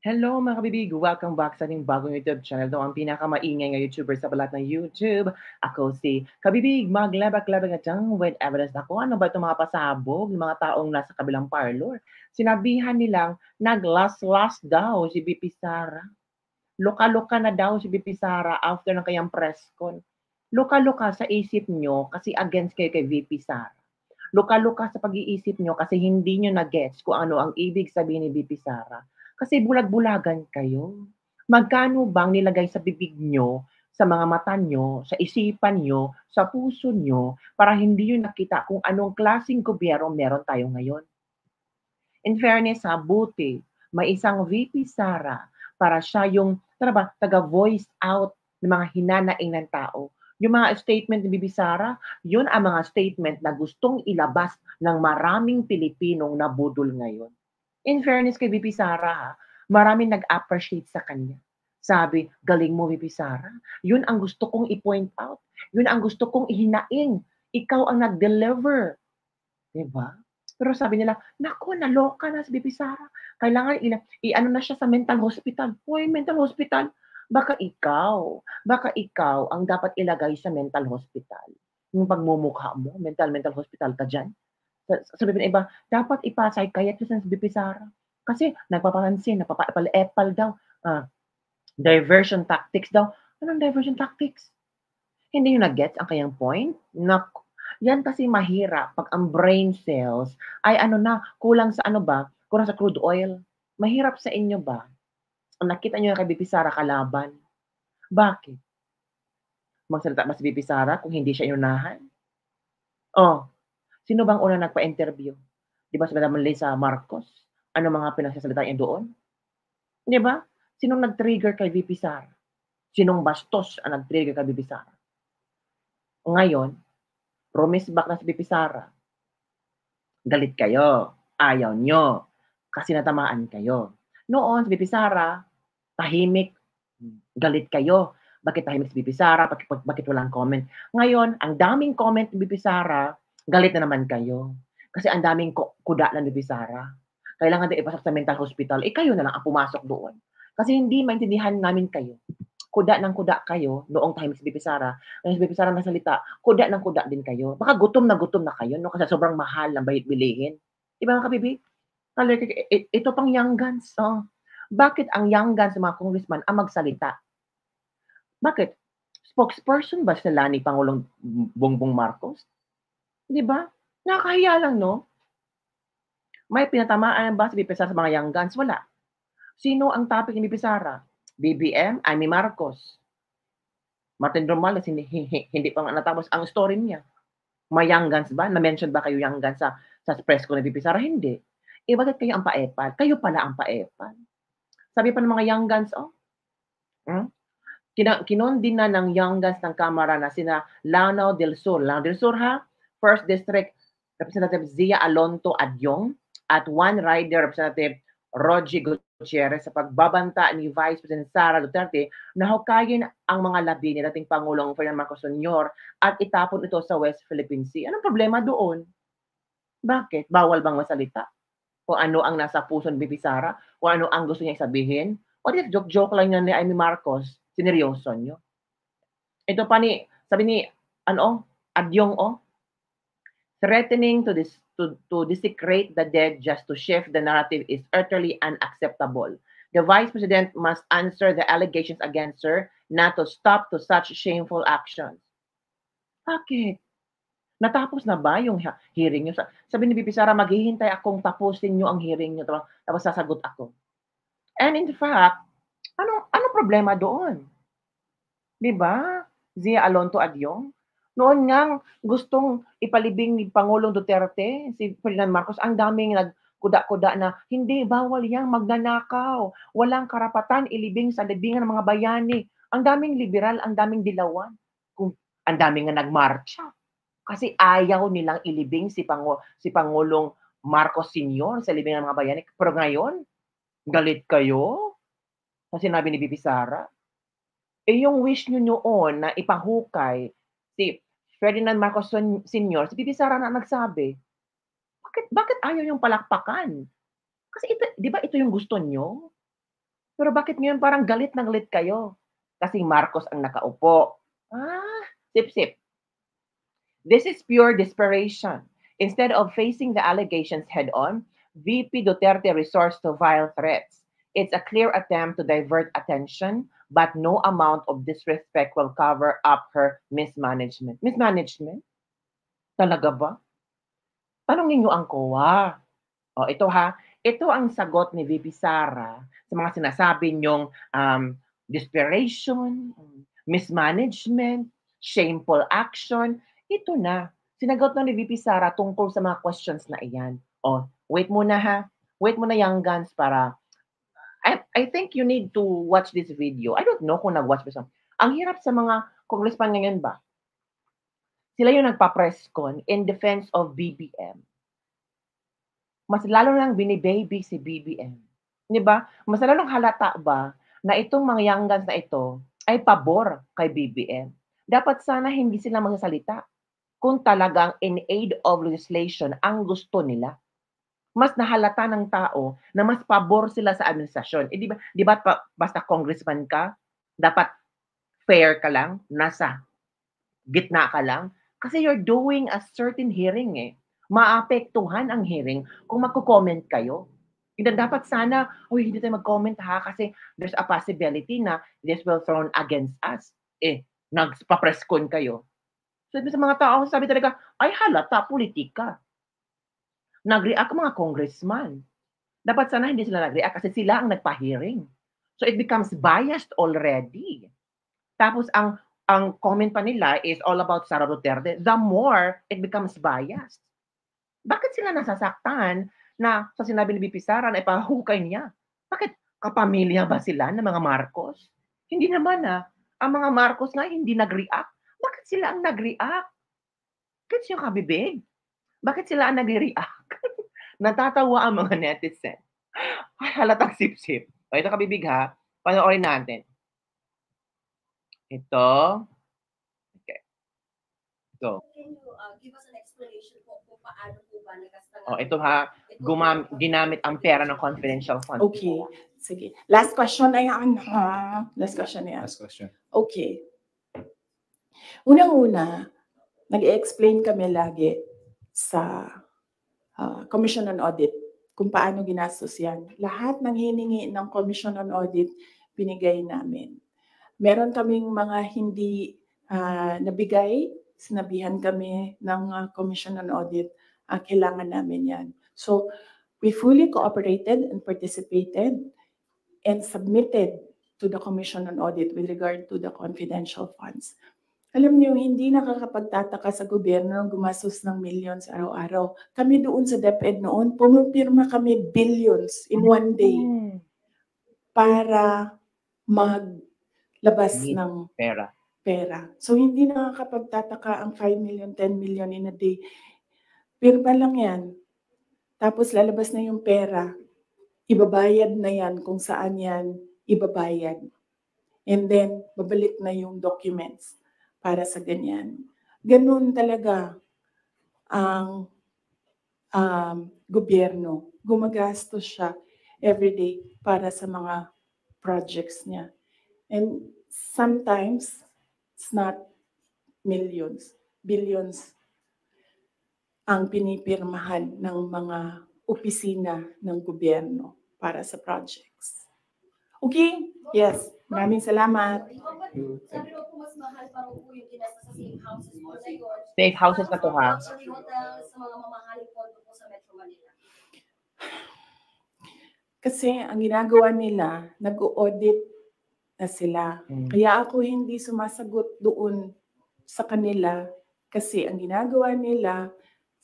Hello mga kabibig! Welcome back sa ating bagong YouTube channel. Ito ang pinakamaingay na YouTuber sa balat ng YouTube. Ako si Kabibig, maglabak-labak at dyan with evidence. Ako, ano ba itong mga pasabog ng mga taong nasa kabilang parlor? Sinabihan nilang nag-last-last daw si BP Sara. Luka-luka na daw si BP Sara after ng kanyang press con. Luka-luka sa isip nyo kasi against kayo kay VP Sara. Luka-luka sa pag-iisip nyo kasi hindi nyo na-gets kung ano ang ibig sabihin ni BP Sara. Kasi bulag-bulagan kayo. Magkano bang nilagay sa bibig nyo, sa mga mata nyo, sa isipan nyo, sa puso nyo, para hindi nyo nakita kung anong klaseng gobyerno meron tayo ngayon? In fairness ha, buti may isang VP Sara para siya yung taga-voice out ng mga hinanaing ng tao. Yung mga statement ni Bibi Sara, yun ang mga statement na gustong ilabas ng maraming Pilipinong nabudol ngayon. In fairness kay Bibi Sara ha, maraming nag-appreciate sa kanya. Sabi, galing mo Bibi Sara. Yun ang gusto kong i-point out. Yun ang gusto kong ihinaing. Ikaw ang nag-deliver. Diba? Pero sabi nila, naku, naloka na si BP Sara. Kailangan i-ano na siya sa mental hospital. Hoy, mental hospital. Baka ikaw ang dapat ilagay sa mental hospital. Yung pagmumukha mo, mental hospital ka dyan. Sabi ng iba, dapat ipa-psychiatrist na si BP Sara. Kasi nagpapansin, napapal-epal daw. Diversion tactics daw. Anong diversion tactics? Hindi niyo na-gets ang kanyang point? Naku, yan kasi mahirap 'pag ang brain cells ay ano na, kulang sa ano ba, kulang sa crude oil. Mahirap sa inyo ba? Nakita niyo na kay BP Sara kalaban. Bakit? Magsalita ba si BP Sara kung hindi siya inunahan? Oh, sino bang unang nagpa-interview? 'Di ba si Madam Lisa Marcos? Ano mga pinagsasalita niya doon? 'Di ba? Sinong nag-trigger kay VP Sara? Sinong bastos ang nag-trigger kay VP Sara? Ngayon, rumisbak na si VP Sara. Galit kayo, ayaw niyo, kasi natamaan kayo. Noon si BP Sara, tahimik, galit kayo. Bakit tahimik si BP Sara? Bakit walang comment? Ngayon, ang daming comment ni BP Sara, galit na naman kayo. Kasi ang daming kuda ng BP Sara. Kailangan din ipasok sa mental hospital, kayo na lang ang pumasok doon. Kasi hindi maintindihan namin kayo. Kuda ng kuda kayo noong time si BP Sara. Ngayon si BP Sara nagsalita, kuda ng kuda din kayo. Baka gutom na kayo 'no, kasi sobrang mahal ng bilihin. 'Di ba mga kabibig? Ito pang young guns, oh. Bakit ang young guns ng mga congressman ang magsalita? Bakit? Spokesperson ba sila ni Pangulong Bongbong Marcos? 'Di ba? Nakakahiya lang 'no? May pinatamaan ba si BP Sara sa mga young guns? Wala. Sino ang topic ni BP Sara? BBM, Amy Marcos. Martin Romualdez hindi pa nga natapos ang story niya. May young guns ba? Na-mention ba kayo young guns sa press ko ni VP Sara? Hindi. Bakit kayo ang paepal? Kayo pala ang paepal. Sabi pa ng mga young guns, oh, hmm, kinondina ng young guns ng Kamara na sina Lanao del Sur. Lanao del Sur ha, First District Representative Zia Alonto Adyong at One Rider Representative Rogie Gutierrez sa pagbabanta ni Vice President Sara Duterte na hukayin ang mga labi ni dating Pangulong Ferdinand Marcos Sr. at itapon ito sa West Philippine Sea. Anong problema doon? Bakit? Bawal bang masalita? Kung ano ang nasa puso ni BP Sara? Kung ano ang gusto niya sabihin? O di joke-joke lang yan ni Amy Marcos? Sineryoso niyo? Ito pa sabi ni, ano, Adyong, oh, threatening to desecrate the dead just to shift the narrative is utterly unacceptable. The Vice President must answer the allegations against her, not to stop to such shameful actions. Bakit? Natapos na ba yung hearing niyo? Sabi ni BP Sara, maghihintay akong tapusin niyo ang hearing niyo, tapos sasagot ako. And in fact, ano problema doon? 'Di ba? Zia Alonto Adyong. Noon ngang gustong ipalibing ni Pangulong Duterte, si Ferdinand Marcos, ang daming nagkuda-kuda na, "Hindi, bawal 'yang magnanakaw. Walang karapatan ilibing sa libingan ng mga bayani." Ang daming liberal, ang daming dilawan. Ang daming nga nagmarcha. Kasi ayaw nilang ilibing si Pangulong Marcos Sr. sa libingan ng mga bayani. Pero ngayon, galit kayo sa sinabi ni BP Sara? Yung wish niyo noon na ipahukay si Ferdinand Marcos Sr., si BP Sara na nagsabi. Bakit ayaw niyong palakpakan? Kasi ito 'di ba ito yung gusto niyo? Pero bakit ngayon parang galit na galit kayo? Kasi Marcos ang nakaupo. Sip-sip. This is pure desperation. Instead of facing the allegations head-on, VP Duterte resorts to vile threats. It's a clear attempt to divert attention, but no amount of disrespect will cover up her mismanagement. Mismanagement? Talaga ba? Tanungin niyo ang COA. O, ito ha. Ito ang sagot ni VP Sara sa mga sinasabi niyong desperation, mismanagement, shameful action. Ito na. Sinagot na ni VP Sara tungkol sa mga questions na iyan. O, wait muna ha. Wait muna, young guns, para I think you need to watch this video. I don't know kung nag-watch ba siya. Ang hirap sa mga congressman ngayon ba? Sila yung nagpa-press con in defense of BBM. Mas lalo lang bini-baby si BBM. 'Di ba? Mas lalong halata ba na itong mga young guns na ito ay pabor kay BBM. Dapat sana hindi sila magsasalita kung talagang in aid of legislation ang gusto nila. Mas nahalata ng tao na mas pabor sila sa administrasyon. Eh, 'di ba basta congressman ka, dapat fair ka lang, nasa gitna ka lang? Kasi you're doing a certain hearing eh. Maapektuhan ang hearing kung magko-comment kayo. Dapat sana, uy, hindi tayo mag-comment ha, kasi there's a possibility na this will thrown against us. Nagpa-press con kayo. So, sa mga tao, sabi talaga, ay halata, politika. Nag-react ang mga congressman. Dapat sana hindi sila nag-react kasi sila ang nagpa-hearing. So, it becomes biased already. Tapos, ang comment pa nila is all about Sara Duterte. The more, it becomes biased. Bakit sila nasasaktan na sa sinabi ni VP Sara na ipahukay niya? Bakit? Kapamilya ba sila ng mga Marcos? Hindi naman Ang mga Marcos nga hindi nag-react. Bakit sila ang nag-react? Gets yung kabibig? Bakit sila ang nag-react? Natatawa ang mga netizen. Ay, halatang sip-sip. O, ito kabibig ha. Panoorin natin. Ito. Okay. Ito. Can you give us an explanation kung paano po ba nagkasta Oh, ito ha, ginamit ang pera ng confidential fund. Okay, sige. Last question na yan, ha? Last question na yan. Last question. Okay. Unang-una, nag-explain kami lagi sa Commission on Audit kung paano ginastos yan. Lahat ng hiningi ng Commission on Audit, binigay namin. Meron kaming mga hindi nabigay, sinabihan kami ng Commission on Audit, kailangan namin yan. So, we fully cooperated and participated and submitted to the Commission on Audit with regard to the confidential funds. Alam niyo, hindi nakakapagtataka sa gobyerno ng gumastos ng millions araw-araw. Kami doon sa DepEd noon, pumipirma kami billions in one day para maglabas ng pera. So, hindi nakakapagtataka ang 5 million, 10 million in a day. Pirma lang yan. Tapos lalabas na yung pera. Ibabayad na yan kung saan yan ibabayad. And then, babalik na yung documents para sa ganyan. Ganun talaga ang gobyerno. Gumagastos siya everyday para sa mga projects niya. And sometimes, it's not millions, billions ang pinipirmahan ng mga opisina ng gobyerno para sa projects. Okay? Yes. Maraming salamat. Sabi mo po mas mahal pa po yung ginasta sa safe houses po na yun. Safe houses na to ha. Luxury hotels sa mga mamahaling pondo po sa Metro Manila. Kasi ang ginagawa nila, nag-audit na sila. Kaya ako hindi sumasagot doon sa kanila kasi ang ginagawa nila,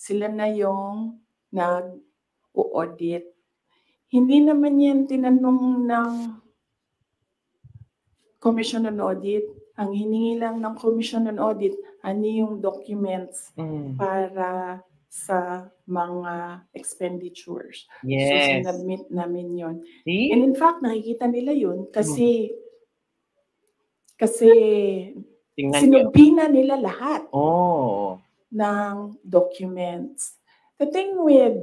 sila na yung nag-audit. Hindi naman yan tinanong ng Commission on Audit. Ang hiningi lang ng Commission on Audit, ano yung documents para sa mga expenditures. Yes. So, sinabmit namin yun. See? And in fact, nakikita nila yun kasi sinubina nila lahat ng documents. The thing with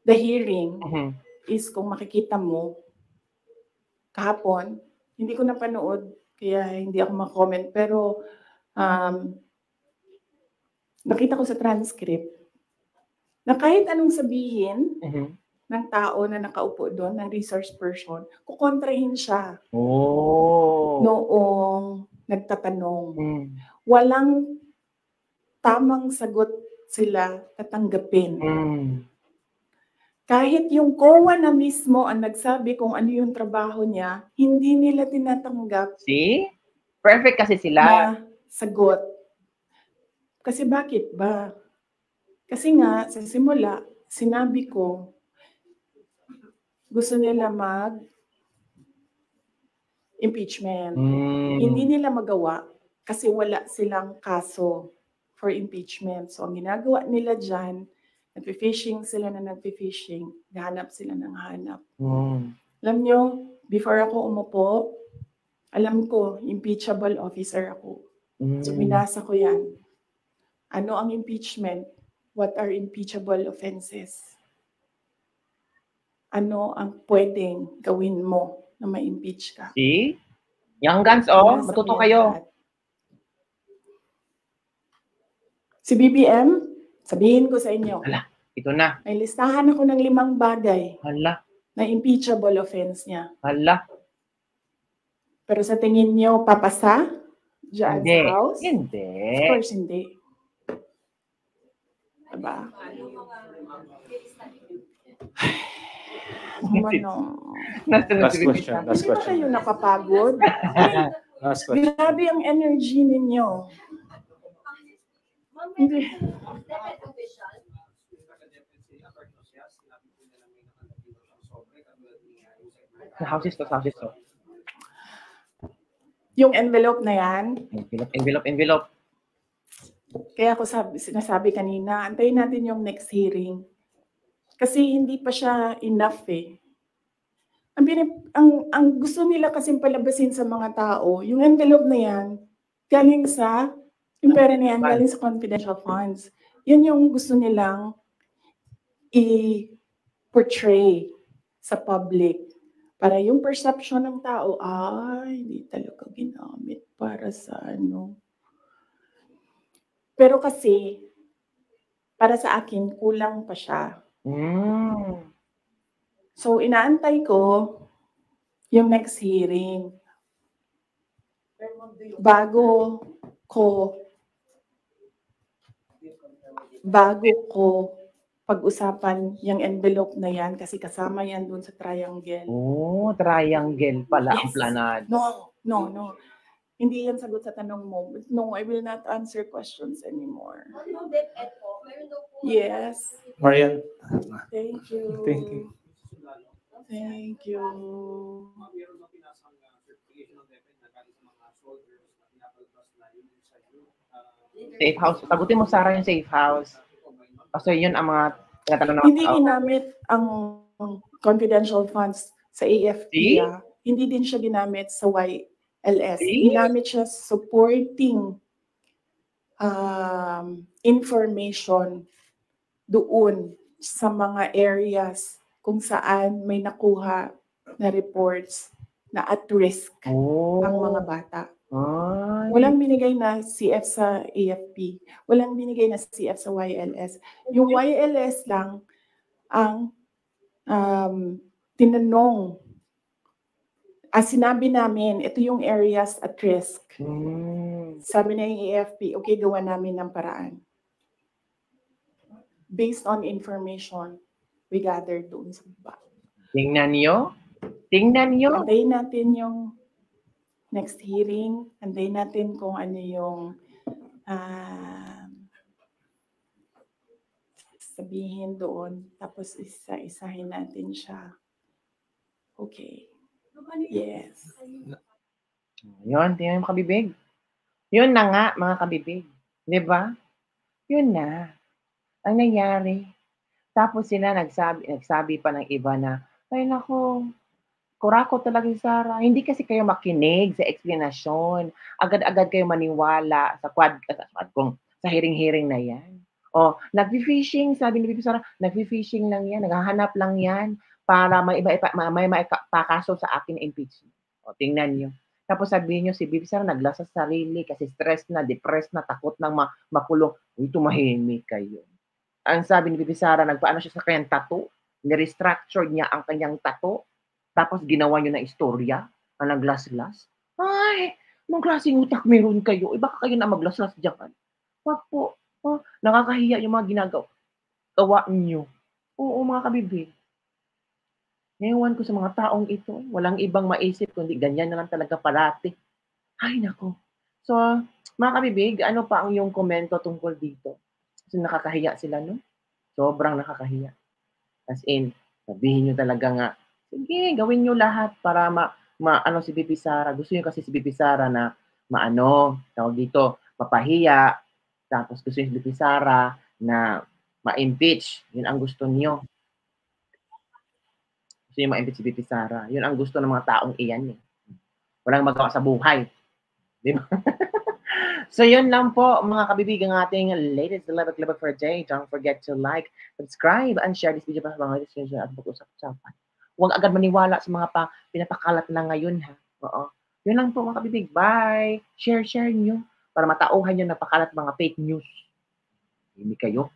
the hearing, is kung makikita mo, kahapon, hindi ko napanood, kaya hindi ako ma-comment, pero nakita ko sa transcript na kahit anong sabihin ng tao na nakaupo doon, ng resource person, kukontrahin siya Oh. noong nagtatanong. Mm. Walang tamang sagot sila tatanggapin. Mm. Kahit yung COA na mismo ang nagsabi kung ano yung trabaho niya, hindi nila tinatanggap See? Perfect kasi sila. na sagot. Kasi bakit ba? Kasi nga, sa simula, sinabi ko, gusto nila mag-impeachment. Hindi nila magawa kasi wala silang kaso for impeachment. So, ang ginagawa nila dyan, nagpi-fishing sila na nagpi-fishing, hanap sila ng hanap. Alam nyo, before ako umupo, alam ko, impeachable officer ako. So, binasa ko yan. Ano ang impeachment? What are impeachable offenses? Ano ang pwedeng gawin mo na ma-impeach ka? See? Young guns, oh. Binasa Matuto ko yan kayo. lahat. Si BBM, sabihin ko sa inyo, Hala, ito na. may listahan ako ng 5 bagay Hala, na impeachable offense niya. hala. Pero sa tingin niyo, papasa dyan Hindi. sa House? Hindi. Of course, hindi. Diba? Last question. Last Hindi ba question. kayo napapagod? Last question. Grabe ang energy ninyo. Hindi. Dapat official. Sa houses to. Yung envelope na yan, Envelope. kaya ako sinasabi kanina, antayin natin yung next hearing. Kasi hindi pa siya enough eh. Ang gusto nila kasing palabasin sa mga tao, yung envelope na yan, galing sa, yung pera na yan, galing sa confidential funds. Yan yung gusto nilang i-portray sa public. Para yung perception ng tao, hindi talaga ginamit para sa ano. Pero kasi, para sa akin, kulang pa siya. So, inaantay ko yung next hearing. Bago ko pag-usapan yung envelope na yan kasi kasama yan dun sa triangle. Oh, triangle pala ang Yes. planado. No. Hindi yan sagot sa tanong mo. But no, I will not answer questions anymore. Ano DepEd po? Meron daw po. Yes. Marian. Thank you. Thank you. Thank you. Safe house. Sagutin mo, Sarah, yung safe house. Kasi yun ang mga tinatanong ng Hindi ginamit ang confidential funds sa AFP. See? Hindi din siya ginamit sa YLS. See? Ginamit siya supporting information doon sa mga areas kung saan may nakuha na reports na at risk ang mga bata. Walang binigay na CF sa AFP. Walang binigay na CF sa YLS. Yung YLS lang ang tinanong. Sinabi namin, ito yung areas at risk. Sabi na yung AFP, okay, gawa namin ng paraan. Based on information we gathered doon sa baba. Tingnan nyo. Antayin natin yung next hearing. Antayin natin kung ano yung sabihin doon. Tapos isa-isahin natin siya. Okay. Yes. Yun, tingnan mo kabibig. Yun na nga, mga kabibig. Di ba? Yun na. Ang nangyari. Tapos sila nagsabi pa ng iba na, ay nako, kurako talaga si Sarah. Hindi kasi kayo makinig sa explanation. Agad-agad kayo maniwala sa sa hearing-hearing na yan. O, nag-fishing, sabi ni Bibi Sarah, nag-fishing lang yan, naghahanap lang yan para may maipakaso sa akin na impeachment. O, tingnan nyo. Tapos sabihin nyo, si Bibi Sara naglasa sa sarili kasi stress na, depressed na, takot na makulong. Uy, tumahimik kayo. Ang sabi ni Bibi Sara, nagpaano siya sa kanyang tattoo, ni-restructure niya ang kanyang tattoo, tapos ginawa niyo na istorya, ang naglaslas. Ay, mga klaseng utak meron kayo. Baka kayo na maglaslas dyan. Wag po. Nakakahiya yung mga ginagawa niyo. Oo, mga kabibig. Ewan ko sa mga taong ito. Walang ibang maisip kundi ganyan na lang talaga parati. Ay, nako. So, mga kabibig, ano pa ang iyong komento tungkol dito? Kasi nakakahiya sila, no? Sobrang nakakahiya. As in, sabihin nyo talaga nga, sige, gawin nyo lahat para ano si Bibi Sara. Gusto nyo kasi si Bibi Sara na tawag dito, mapahiya. Tapos gusto nyo si Bibi Sara na ma-impeach. Yun ang gusto niyo. Gusto nyo ma-impeach si Bibi Sara. Yun ang gusto ng mga taong iyan. Walang magawa sa buhay. Di ba? So yun lang po mga kabibigan ating latest Lebak for a day. Don't forget to like, subscribe, and share this video para sa mga discussion at pag-usap-usapan. Huwag agad maniwala sa mga pinapakalat na ngayon ha. Oo. Yun lang po mga kabibig. Bye! Share nyo para matauhan nyo napakalat mga fake news. Hindi kayo.